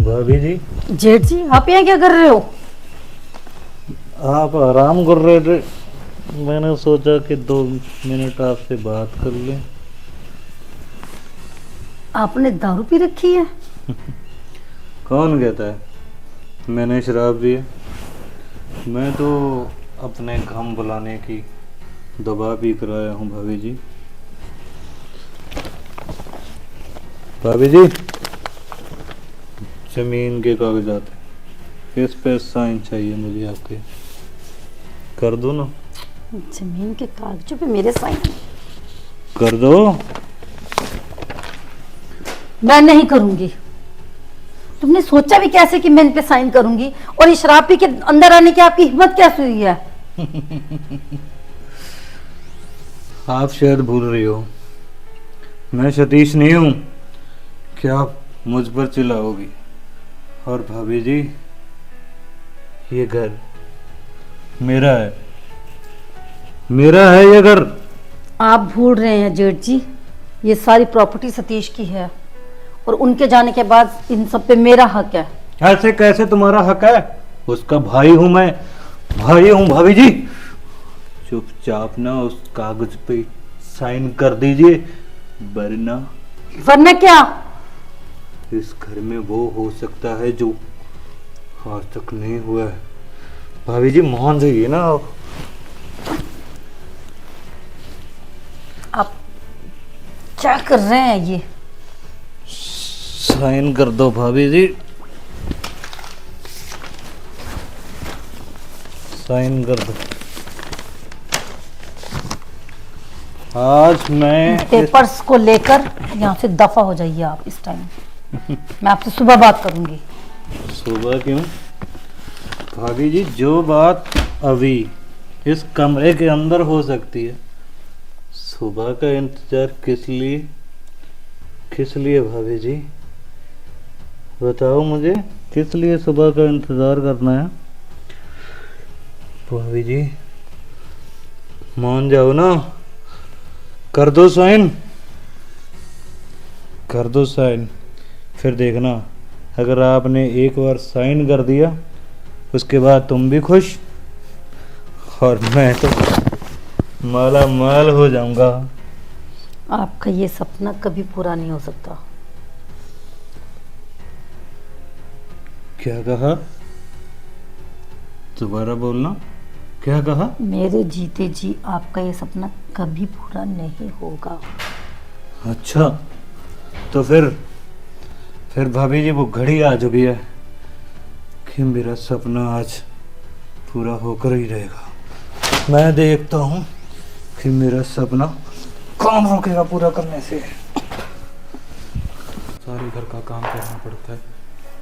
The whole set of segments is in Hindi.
भाभी जी, जेठ जी, आप यहाँ क्या कर रहे हो? आप आराम कर रहे थे। मैंने सोचा कि 2 मिनट आपसे बात कर लें। आपने दारू पी रखी है? कौन कहता है मैंने शराब पी है? मैं तो अपने गम बुलाने की दवा पी कर आया हूँ भाभी जी। भाभी जी, जमीन के कागजात हैं, इस पे साइन चाहिए मुझे आपके। कर दो ना। जमीन के कागजों पे मेरे साइन? कर दो। मैं नहीं करूंगी। तुमने सोचा भी कैसे कि मैं इन पे साइन करूंगी? और ये शराब पी के अंदर आने की आपकी हिम्मत कैसे हुई है? आप शायद भूल रही हो, मैं सतीश नहीं हूँ कि आप मुझ पर चिल्लाओगी। और भाभी जी, ये घर मेरा है, मेरा है ये घर। आप भूल रहे हैं जेठ जी, ये सारी प्रॉपर्टी सतीश की है और उनके जाने के बाद इन सब पे मेरा हक है। ऐसे कैसे तुम्हारा हक है? उसका भाई हूं मैं, भाई हूं भाभी जी। चुपचाप ना उस कागज पे साइन कर दीजिए, वरना वरना क्या? इस घर में वो हो सकता है जो आज तक नहीं हुआ है। भाभी जी मान जाइए ना। आप क्या कर रहे हैं? ये साइन कर दो भाभी जी, साइन कर दो। आज मैं पेपर्स को लेकर यहाँ से दफा हो जाइए आप इस टाइम। मैं आपसे सुबह बात करूंगी। सुबह क्यों भाभी जी? जो बात अभी इस कमरे के अंदर हो सकती है, सुबह का इंतजार किस लिए? किस लिए भाभी जी? बताओ मुझे, किस लिए सुबह का इंतजार करना है? भाभी जी मान जाओ ना, कर दो साइन, कर दो साइन। फिर देखना, अगर आपने एक बार साइन कर दिया उसके बाद तुम भी खुश और मैं तो माला माल हो जाऊंगा। आपका ये सपना कभी पूरा नहीं हो सकता। क्या कहा? दोबारा बोलना, क्या कहा? मेरे जीते जी आपका ये सपना कभी पूरा नहीं होगा। अच्छा, तो फिर भाभी जी वो घड़ी आ चुकी है कि मेरा सपना आज पूरा होकर ही रहेगा। मैं देखता हूँ कि मेरा सपना कौन रोकेगा पूरा करने से। सारे घर का काम करना पड़ता है,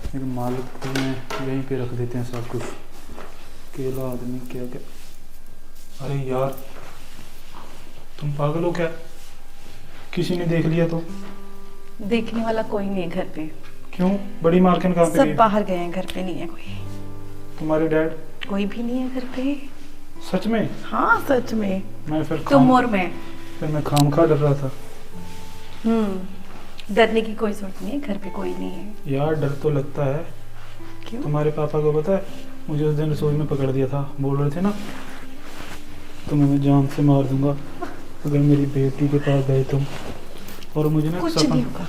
लेकिन मालिक को में यहीं पे रख देते हैं सब कुछ। अकेला आदमी क्या क्या। अरे यार, तुम पागल हो क्या? किसी ने देख लिया तो? देखने वाला कोई नहीं है घर पे। क्यों? बड़ी मालकिन कहाँ पे सब गई? बाहर गए हैं, घर पे नहीं है कोई। तुम्हारे डैड? कोई भी नहीं है घर पे। सच में? हाँ सच में। मैं फिर तुम और मैं। फिर मैं खामखा डर रहा था। डरने की कोई जरूरत नहीं है, घर पे कोई नहीं है। यार डर तो लगता है। क्यों? तुम्हारे पापा को पता है, मुझे उस दिन रसोई में पकड़ दिया था। बोल रहे थे ना तुम्हें मैं जान से मार दूंगा अगर मेरी बेटी के पास गए तुम। और मुझे ना कुछ नहीं होगा।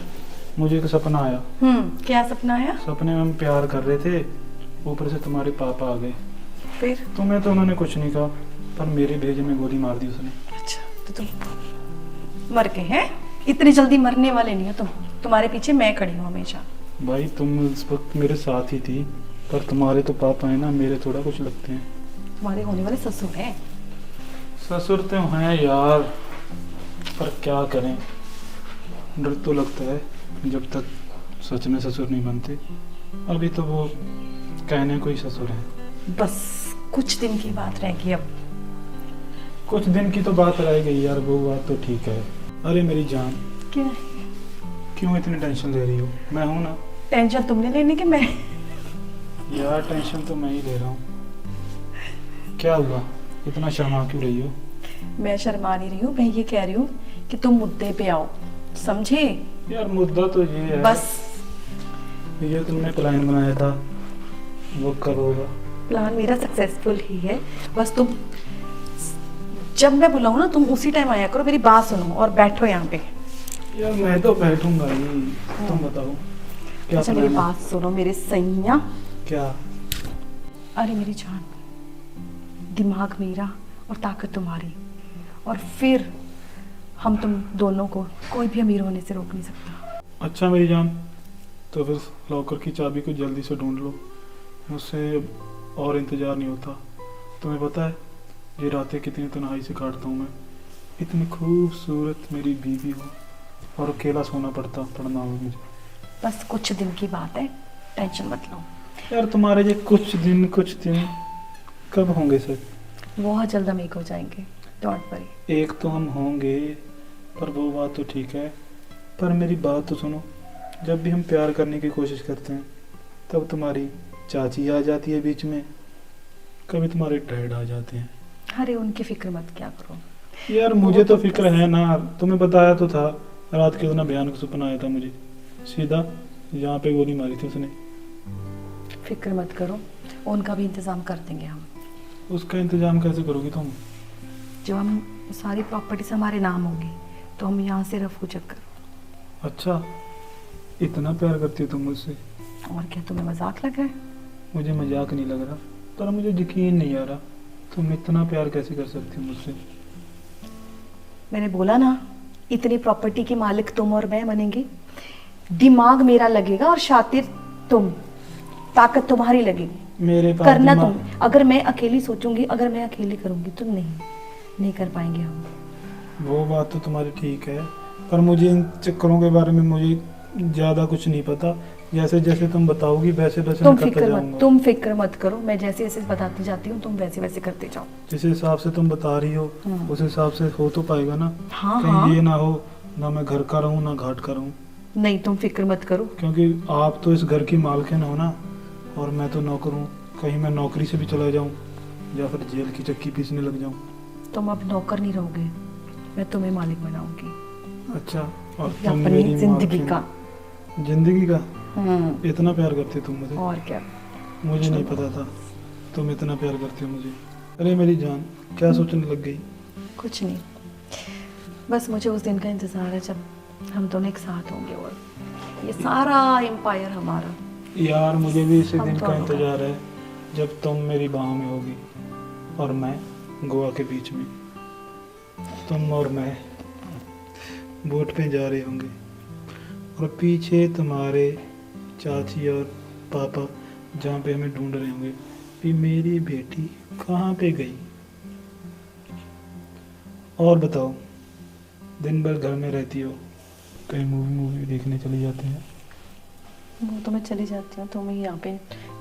मुझे एक सपना आया। क्या सपना आया? सपने में हम प्यार कर रहे थे, ऊपर से तुम्हारे पापा आ गए। फिर? तुम्हें तो उन्होंने कुछ नहीं कहा, पर मेरे भेजे में गोली मार दी उसने। अच्छा, तो तुम मर गए हैं? इतनी जल्दी मरने वाले नहीं हो तुम। तुम्हारे पीछे मैं खड़ी हूँ हमेशा। भाई तुम उस वक्त मेरे साथ ही थी, पर तुम्हारे तो पापा है ना, मेरे थोड़ा कुछ लगते हैं। तुम्हारे होने वाले ससुर हैं। ससुर तो हैं यार, पर क्या करें, डर तो लगता है जब तक सच में ससुर नहीं बनते। अभी तो वो कहने को ही ससुर हैं। बस कुछ दिन की बात रह गई अब। कुछ दिन की तो बात रह गई यार, वो बात तो ठीक है। अरे मेरी जान, क्या? क्यों इतनी टेंशन ले रही हो? मैं हूं ना। टेंशन तुमने लेने के मैं? यार टेंशन तो मैं ही ले रहा हूँ। क्या हुआ, इतना शर्मा क्यों रही हो? मैं शर्मा नहीं रही हूँ, मैं ये कह रही हूँ कि तुम मुद्दे पे आओ, समझे? यार मुद्दा तो ये है। बस ये तुमने प्लान बनाया था वो कब होगा? प्लान मेरा सक्सेसफुल ही है, बस तुम जब मैं बुलाऊं ना तुम उसी टाइम आया करो, मेरी बात सुनो और बैठो यहाँ पे। यार मैं तो बैठूंगा ही, तुम बताओ क्या अच्छा plan मेरी है? बात सुनो मेरे सैया। क्या? अरे मेरी जान, दिमाग मेरा और ताकत तुम्हारी, और फिर हम तुम दोनों को कोई भी अमीर होने से रोक नहीं सकता। अच्छा मेरी जान, तो फिर लॉकर की चाबी को जल्दी से ढूंढ लो, मुझसे अब और इंतज़ार नहीं होता। तुम्हें पता है ये रातें कितनी तन्हाई से काटता हूँ मैं, इतनी खूबसूरत मेरी बीवी हो और अकेला सोना पड़ना हो मुझे। बस कुछ दिन की बात है, टेंशन मत लो। यार तुम्हारे ये कुछ दिन कब होंगे सर? बहुत जल्द हम एक हो जाएंगे, डोंट वरी। एक तो हम होंगे, पर वो बात तो ठीक है, पर मेरी बात तो सुनो। जब भी हम प्यार करने की कोशिश करते हैं तब तुम्हारी चाची आ जाती है बीच में, कभी तुम्हारे डैड आ जाते हैं। अरे उनकी फिक्र मत क्या करो। यार मुझे तो फिक्र है ना, तुम्हें बताया तो था, रात के इतना भयानक सपना आया था मुझे, सीधा यहाँ पे गोली मारी थी उसने। फिक्र मत करो, उनका भी इंतजाम कर देंगे हम। उसका इंतजाम कैसे करोगी तुम? जब हम सारी प्रॉपर्टीज हमारे नाम होंगी तो हम यहाँ से रफू चक्कर। अच्छा, इतना प्यार करती हो तुम मुझसे? और क्या तुम्हें मजाक लग रहा है? मुझे मजाक नहीं लग रहा, पर मुझे यकीन नहीं आ रहा तुम इतना प्यार कैसे कर सकती हो मुझसे। मैंने बोला ना, इतनी प्रॉपर्टी के मालिक तुम और मैं बनेंगे। दिमाग मेरा लगेगा और शातिर तुम, ताकत तुम्हारी लगेगी। मेरे पास करना दिमाग- तुम। अगर मैं अकेली सोचूंगी, अगर मैं अकेली करूंगी, तुम नहीं कर पाएंगे हम। वो बात तो तुम्हारी ठीक है, पर मुझे इन चक्करों के बारे में मुझे ज़्यादा कुछ नहीं पता। जैसे जैसे तुम बताओगी वैसे वैसे मैं करता जाऊंगा। तुम फिक्र मत करो, मैं जैसे जैसे बताती जाती हूँ तुम वैसे वैसे करते जाओ। जिस हिसाब से तुम बता रही हो उस हिसाब से हो तो पाएगा ना? हाँ कहीं हाँ, ये ना हो ना मैं घर का रहूँ ना घाट का रहूँ, नहीं तुम फिक्र मत करो। क्योंकि आप तो इस घर की मालकिन हो ना, और मैं तो नौकर हूँ। कहीं मैं नौकरी से भी चला जाऊँ या फिर जेल की चक्की पीसने लग जाऊँ। तुम अब नौकर नहीं रहोगे, मैं तुम्हें मालिक बनाऊंगी अच्छा, और तुम अपनी मेरी जिंदगी मालकिन। का। जिंदगी का? इतना प्यार करती हो तुम मुझे? और क्या। मुझे नहीं पता था तुम इतना प्यार करती हो मुझे। अरे मेरी जान, क्या सोचने लग गई? कुछ नहीं, बस मुझे उस दिन का इंतजार है जब हम दोनों एक साथ होंगे और ये सारा एम्पायर हमारा। यार मुझे भी इसी हम दिन का दोनों का। इंतजार है जब तुम मेरी बाहों में होगी और मैं गोवा के बीच में, तुम और मैं बोट पे जा रहे होंगे और पीछे तुम्हारे चाची और पापा जहाँ पे हमें ढूंढ रहे होंगे कि मेरी बेटी कहाँ पे गई। और बताओ, दिन भर घर में रहती हो, कहीं मूवी देखने चली जाते हैं? वो तो मैं चली जाती हूँ, तुम ही यहाँ पे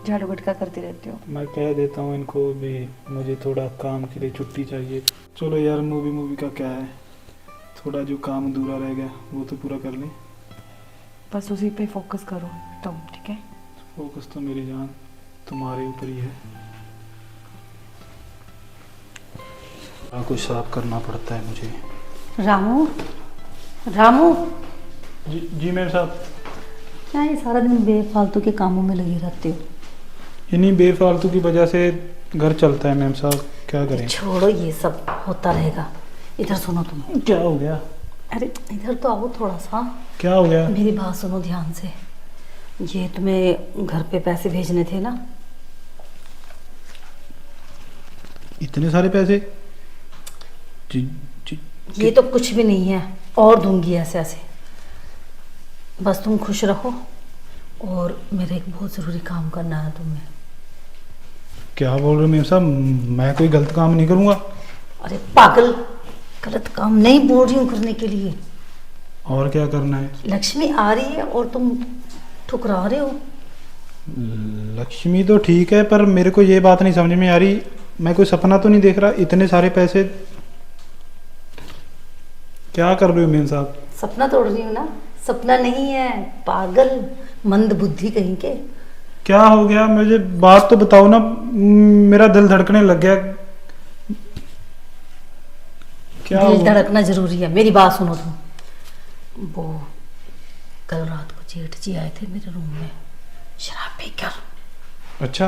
झाड़ू बटका करती रहती हो। मैं कह देता हूँ इनको भी मुझे थोड़ा काम के लिए छुट्टी चाहिए। चलो यार, मूवी का क्या है, थोड़ा जो काम अधूरा रह गया वो तो पूरा कर लें। बस उसी पे फोकस करो तुम, ठीक है? फोकस तो मेरी जान तुम्हारे ऊपर ही है। कुछ साफ करना पड़ता है मुझे। रामू, रामू, जी मेम साहब। क्या ये सारा दिन बेफालतू के कामों में लगे रहते हो? इन्हीं बेफालतू की वजह से घर चलता है मेम साहब, क्या करें। छोड़ो, ये सब होता रहेगा। इधर सुनो तुम। क्या हो गया? अरे इधर तो आओ थोड़ा सा। क्या हो गया? मेरी बात सुनो ध्यान से। ये तुम्हें घर पे पैसे भेजने थे ना? इतने सारे पैसे? जी, जी, ये तो कुछ भी नहीं है, और दूंगी ऐसे ऐसे। बस तुम खुश रहो, और मेरा एक बहुत ज़रूरी काम करना है तुम्हें। क्या बोल रहे हो मेम साहब, मैं कोई गलत काम नहीं करूँगा। अरे पागल, गलत काम नहीं बोल रही हूँ करने के लिए। और क्या करना है? लक्ष्मी आ रही है और तुम ठुकरा रहे हो। लक्ष्मी तो ठीक है, पर मेरे को ये बात नहीं समझ में आ रही, मैं कोई सपना तो नहीं देख रहा? इतने सारे पैसे क्या कर रहे हो मेम साहब? सपना तोड़ रही हूँ ना? सपना नहीं है पागल, मंद बुद्धि कहीं के। क्या हो गया, मुझे बात तो बताओ ना, मेरा दिल धड़कने लग गया। क्या दिल हुआ? धड़कना जरूरी है, मेरी बात सुनो तुम। वो कल रात को जेठ जी आए थे मेरे रूम में। शराब पीकर। अच्छा,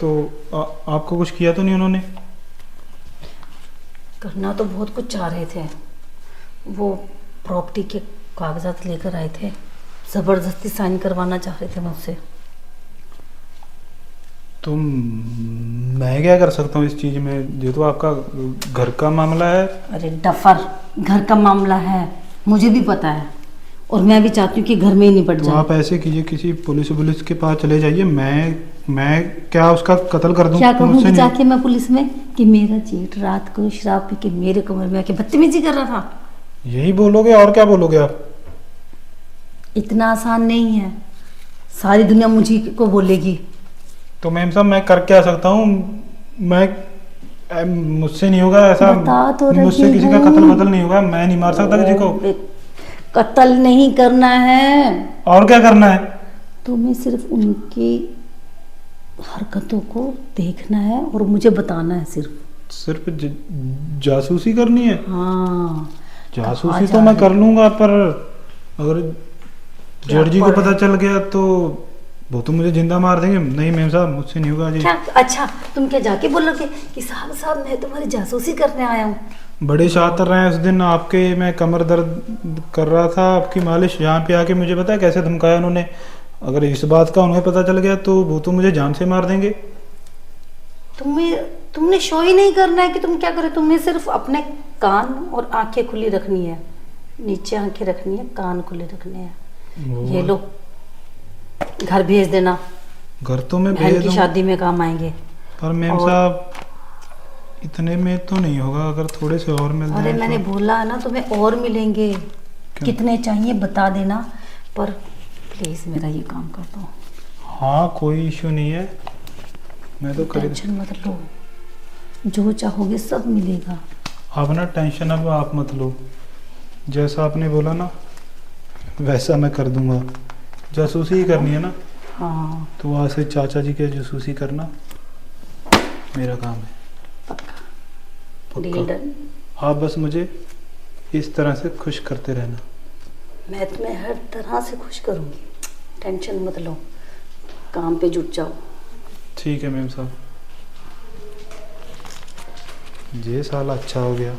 तो आपको कुछ किया तो नहीं उन्होंने? करना तो बहुत कुछ चाह रहे थे, वो प्रॉपर्टी के कागजात लेकर आए थे, जबरदस्ती साइन करवाना चाह रहे थे मुझसे। तो मैं क्या कर सकता हूँ इस चीज में? ये तो आपका घर का मामला है। अरे डफर, घर का मामला है, मुझे भी पता है, और मैं भी चाहती हूँ कि घर में ही निपट तो जाए। आप ऐसे कीजिए, किसी पुलिस के पास चले जाइए। मैं क्या उसका कत्ल कर दूं? क्या मुझसे कहूँगी नहीं। जाके मैं पुलिस में कि मेरा जेठ रात को शराब पी के मेरे कमरे में आके बदतमीजी कर रहा था? यही बोलोगे? और क्या बोलोगे आप? इतना आसान नहीं है, सारी दुनिया मुझे को बोलेगी। तो मैम साहब, मैं कर क्या सकता हूँ? मुझसे नहीं होगा ऐसा। बता तो रही मुझसे किसी का हूँ। कत्ल नहीं होगा। मैं नहीं मार सकता किसी को। कत्ल नहीं करना है, और क्या करना है? तुम्हें सिर्फ उनकी हरकतों को देखना है और मुझे बताना है सिर्फ। सिर्फ जासूसी करनी है? हाँ, जासूसी तो मैं कर लूंगा, पर अगर जेठ जी को पर पता चल गया तो वो तो मुझे जिंदा मार देंगे। नहीं मैम साहब, मुझसे नहीं होगा जी। क्या? अच्छा, तुम क्या जाके बोलोगे कि साहब साहब मैं तुम्हारी जासूसी करने आया हूँ? बड़े शातिर रहे उस दिन आपके। मैं कमर दर्द कर रहा था, आपकी मालिश यहाँ पे आके मुझे पता है कैसे धमकाया उन्होंने। अगर इस बात का उन्हें पता चल गया तो वो तो मुझे जान से मार देंगे। तुमने शो ही नहीं करना है कि तुम क्या करे, तुम्हें सिर्फ अपने कान और आंखें खुली रखनी है, नीचे आंखें रखनी है, कान खुले रखने हैं। ये लो, घर भेज देना, घर तो मैं बहन भेज की दूँ, शादी में काम आएंगे। पर मैम और- साहब इतने में तो नहीं होगा, अगर थोड़े से और मिल अरे जाए मैंने तो। बोला है ना, तुम्हें और मिलेंगे। कितने चाहिए बता देना, पर प्लीज मेरा ये काम कर दो। हाँ, कोई इश्यू नहीं है, मैं तो खरीद। टेंशन मत लो, जो चाहोगे सब मिलेगा। आप ना टेंशन अब आप मत लो, जैसा आपने बोला ना वैसा मैं कर दूंगा। जासूसी ही करनी है ना, हाँ तो वहाँ से चाचा जी के जासूसी करना मेरा काम है। डील पक्का। डन। आप बस मुझे इस तरह से खुश करते रहना। मैं तुम्हें हर तरह से खुश करूंगी, टेंशन मत लो, काम पे जुट जाओ। ठीक है मैम साहब। ये साल अच्छा हो गया,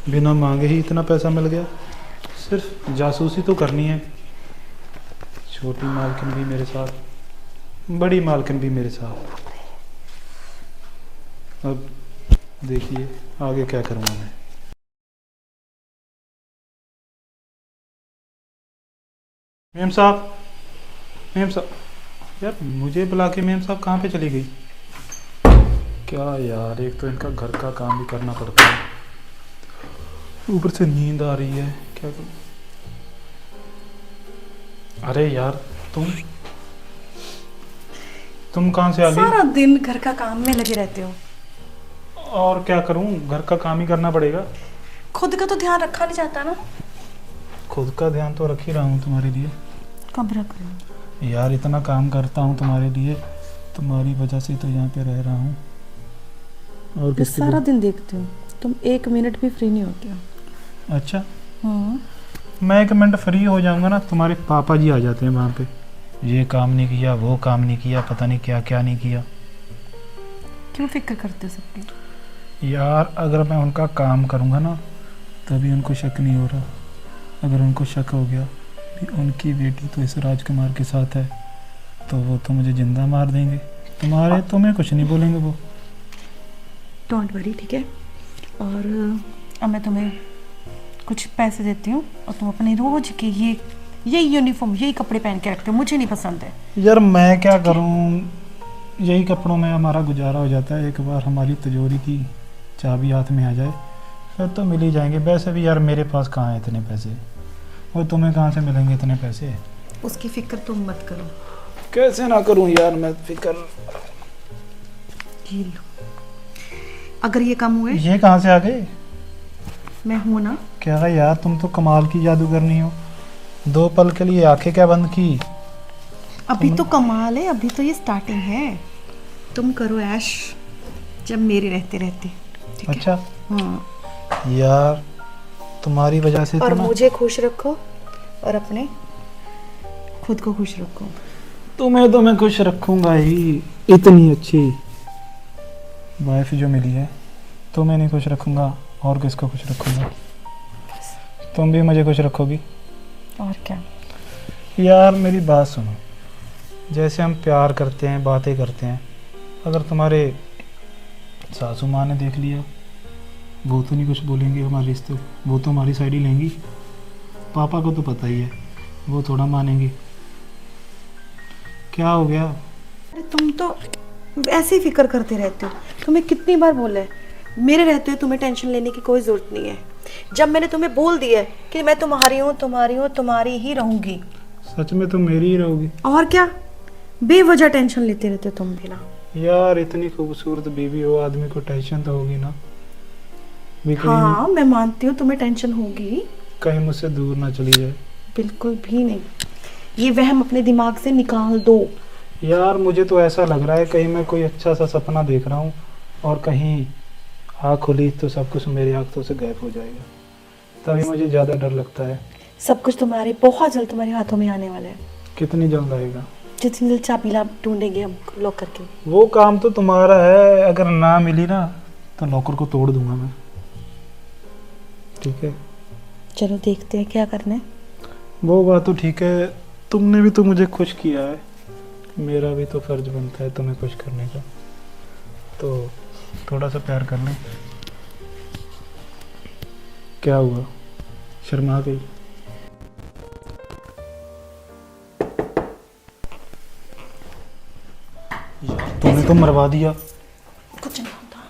बिना मांगे ही इतना पैसा मिल गया। सिर्फ जासूसी तो करनी है। छोटी मालकिन भी मेरे साथ, बड़ी मालकिन भी मेरे साथ। अब देखिए आगे क्या करूँगा मैं। मैम साहब, मैम साहब, यार मुझे बुला के मैम साहब कहाँ पे चली गई? क्या यार, एक तो इनका घर का काम भी करना पड़ता है, ऊपर से नींद आ रही है, क्या करूं? अरे यार, तुम कहाँ से आ गई? सारा दिन घर का काम में लगे रहते हो। और क्या करूं, घर का काम ही करना पड़ेगा। खुद का तो ध्यान रखा नहीं जाता ना। खुद का ध्यान तो रख ही रहा हूँ तुम्हारे लिए। कब रख रहे हो? यार इतना काम करता हूँ तुम्हारे लिए, तुम्हारी वजह से तो यहाँ पे रह रहा हूँ। और मैं किसके सारा लिए? दिन देखती हूँ, तुम 1 मिनट भी फ्री नहीं होते हो। अच्छा, मैं 1 मिनट फ्री हो जाऊंगा ना, तुम्हारे पापा जी आ जाते हैं वहाँ पे। ये काम नहीं किया, वो काम नहीं किया, पता नहीं क्या क्या नहीं किया। क्यों फिक्र करते हो सबकी? यार अगर मैं उनका काम करूँगा ना तभी उनको शक नहीं हो रहा। अगर उनको शक हो गया कि उनकी बेटी तो इस राजकुमार के साथ है तो वो तो मुझे जिंदा मार देंगे। तुम्हें कुछ नहीं बोलेंगे वो। डोंट वरी, ठीक है। और अब मैं तुम्हें कुछ पैसे देती हूँ और तुम अपने रोज के यही यूनिफॉर्म, यही कपड़े पहन के रखते हो, मुझे नहीं पसंद है। यार मैं क्या करूँ, यही कपड़ों में हमारा गुजारा हो जाता है। एक बार हमारी तिजोरी की चाबी हाथ में आ जाए फिर तो मिल ही जाएंगे। वैसे भी यार मेरे पास कहाँ है इतने पैसे, और तुम्हें कहाँ से मिलेंगे इतने पैसे? उसकी फिक्र तुम मत करो। कैसे ना करूँ यार मैं फिक्र। ये लो, अगर ये कम हुए, ये कहाँ से आ गए? मैं हूं ना। क्या यार, तुम तो कमाल की जादूगरनी हो। 2 पल के लिए आंखें क्या बंद की? अभी तो कमाल है, अभी तो ये स्टार्टिंग है। तुम करो ऐश जब मेरे रहते रहते, ठीक है? अच्छा हाँ। यार तुम्हारी वजह से और तो ना, मुझे खुश रखो और अपने खुद को खुश रखो। तुम्हें तो मैं खुश रखूंगा ही। इतनी अच्छी वाइफ जो मिली है, तुम्हें नहीं खुश रखूंगा और किसको खुश रखूंगा? तुम भी मुझे खुश रखोगी। और क्या? यार मेरी बात सुनो, जैसे हम प्यार करते हैं, बातें करते हैं, अगर तुम्हारे सासू माँ ने देख लिया, वो तो नहीं कुछ बोलेंगे हमारे रिश्ते, वो तो हमारी साइड ही लेंगी। पापा को तो पता ही है, वो थोड़ा मानेंगी। क्या हो गया? अरे तुम तो ऐसे ही फिक्र करते रहते हो। तुम्हें कितनी बार बोला है, मेरे रहते हुए तुम्हें टेंशन लेने की कोई जरूरत नहीं है। जब मैंने तुम्हें बोल दिया है कि मैं तुम्हारी हूँ, तुम्हारी ही रहूंगी। सच में तुम मेरी ही रहोगी? और क्या, बेवजह टेंशन लेते रहते हो तुम भी ना। यार इतनी खूबसूरत बीवी हो, आदमी को टेंशन तो होगी ना। भी हाँ मैं मानती हूँ तुम्हें टेंशन होगी। कहीं मुझसे दूर ना चली जाए। बिल्कुल भी नहीं, ये वहम अपने दिमाग से निकाल दो। यार मुझे तो ऐसा लग रहा है कहीं मैं कोई अच्छा सा सपना देख रहा हूँ और कहीं आँख खुली तो सब कुछ मेरी आँखों से गायब हो जाएगा, तभी मुझे ज़्यादा डर लगता है। सब कुछ तुम्हारे बहुत जल्द तुम्हारे हाथों में आने वाला है। कितनी जल्द आएगा? जितनी जल्द चाबी ला ढूंढेंगे हम लॉक करके। वो काम तो तुम्हारा है, अगर ना मिली ना तो लॉकर को तोड़ दूंगा मैं। ठीक है, चलो देखते हैं क्या करना है। वो बात तो ठीक है, तुमने भी तो मुझे खुश किया है, मेरा भी तो फर्ज बनता है तुम्हें खुश करने का। तो थोड़ा सा प्यार कर लें। क्या हुआ, शर्मा गई? यार तूने तो मरवा दिया। कुछ नहीं होता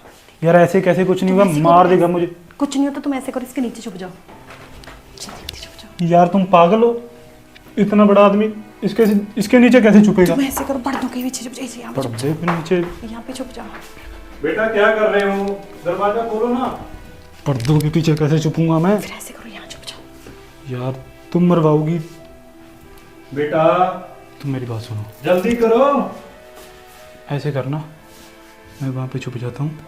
यार ऐसे कैसे कुछ नहीं हुआ, मार देगा मुझे। कुछ नहीं होता, तुम ऐसे करो, इसके नीचे छुप जाओ। छुप जाओ। यार तुम पागल हो, इतना बड़ा आदमी इसके नीचे कैसे छुपेगा? तुम ऐसे करो, पर्दों के नीचे छुप जाओ। यहाँ पे पर्दे के नीचे? यहाँ पे छुप जाओ। बेटा क्या कर रहे हो, दरवाजा खोलो ना। पर्दों के पीछे कैसे छुपूंगा मैं? फिर ऐसे करो, यहाँ छुप जाओ। यार तुम मरवाओगी। बेटा तुम मेरी बात सुनो, जल्दी करो। ऐसे करना, मैं वहाँ पे छुप जाता हूँ,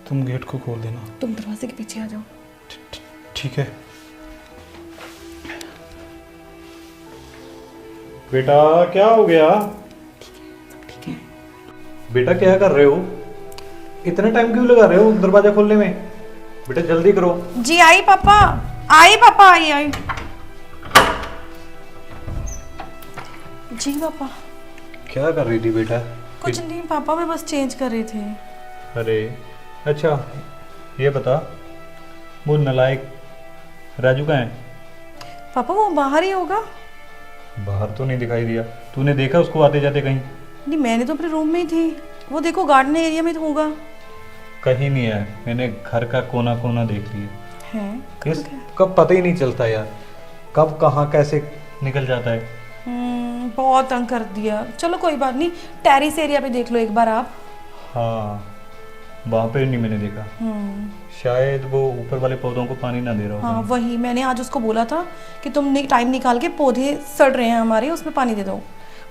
तुम गेट को खोल देना। तुम दरवाजे के पीछे आ जाओ। ठीक है। बेटा क्या हो गया? ठीक है। बेटा क्या कर रहे हो, इतना टाइम क्यों लगा रहे हो दरवाजा खोलने में? बेटा जल्दी करो। जी आई पापा, आई पापा, आई। जी पापा। क्या कर रही थी बेटा? कुछ नहीं पापा, मैं बस चेंज कर रही थी। अरे अच्छा, ये बता वो नालायक राजू कहाँ है? पापा वो बाहर ही होगा। बाहर तो नहीं दिखाई दिया, तूने देखा उसको आते जाते कहीं? नहीं मैंने तो अपने रूम में ही थी, वो देखो गार्डन एरिया में तो होगा। कहीं नहीं है, मैंने घर का कोना कोना देख लिया है इस कब पता ही नहीं चलता यार, कब कहाँ कैसे निकल जाता है। बहुत तंग कर दिया। चलो कोई बात नहीं, टेरिस एरिया पे देख लो एक बार आप। हाँ वहाँ पे नहीं मैंने देखा, शायद वो ऊपर वाले पौधों को पानी ना दे रहा हाँ होगा। वही मैंने आज उसको बोला था कि तुम टाइम निकाल के, पौधे सड़ रहे हैं हमारे, उसमें पानी दे दो।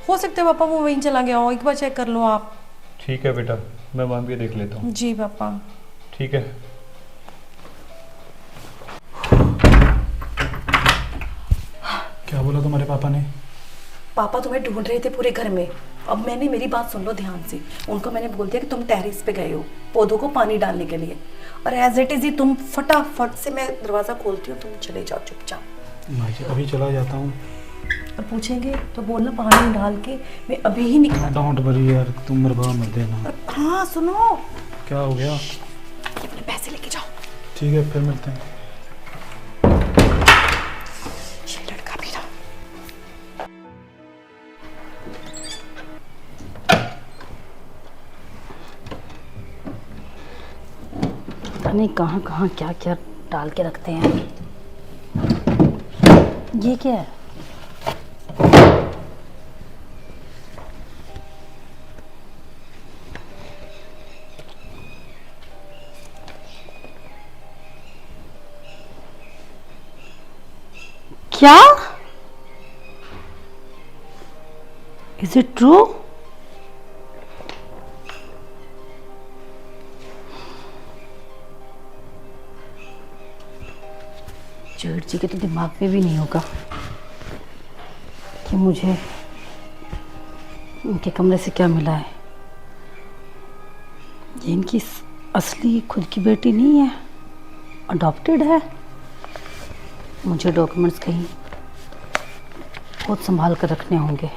हो सकता है पापा वो वहीं चला गया हो, एक बार चेक कर लो आप। ठीक है बेटा, मैं वहाँ भी देख लेता हूँ। जी पापा। ठीक है। क्या बोला तुम्हारे पापा ने? पापा तुम्हें ढूंढ रहे थे पूरे घर में। अब मैंने, मेरी बात सुन लो ध्यान से, उनको मैंने बोल दिया कि तुम टेरिस पे गए हो पौधों को पानी डालने के लिए, और एज इट इज ही तुम फटाफट से, मैं दरवाजा खोलती हूँ, तुम चले जाओ चुपचाप। मैं अभी चला जाता हूँ। और पूछेंगे तो बोलना पानी डाल के मैं अभी ही निकला। डोंट वरी यार, तुम मरवा मत देना। हाँ सुनो, क्या हो गया? अपने पैसे लेके जाओ। ठीक है फिर मिलते हैं। ये लड़का भी ना। पता नहीं कहाँ कहाँ क्या क्या डाल के रखते हैं। ये क्या है? क्या? Is it true? जेठ जी के तो दिमाग में भी नहीं होगा कि मुझे इनके कमरे से क्या मिला है? ये इनकी असली खुद की बेटी नहीं है, अडॉप्टेड है। मुझे डॉक्यूमेंट्स कहीं बहुत संभाल कर रखने होंगे।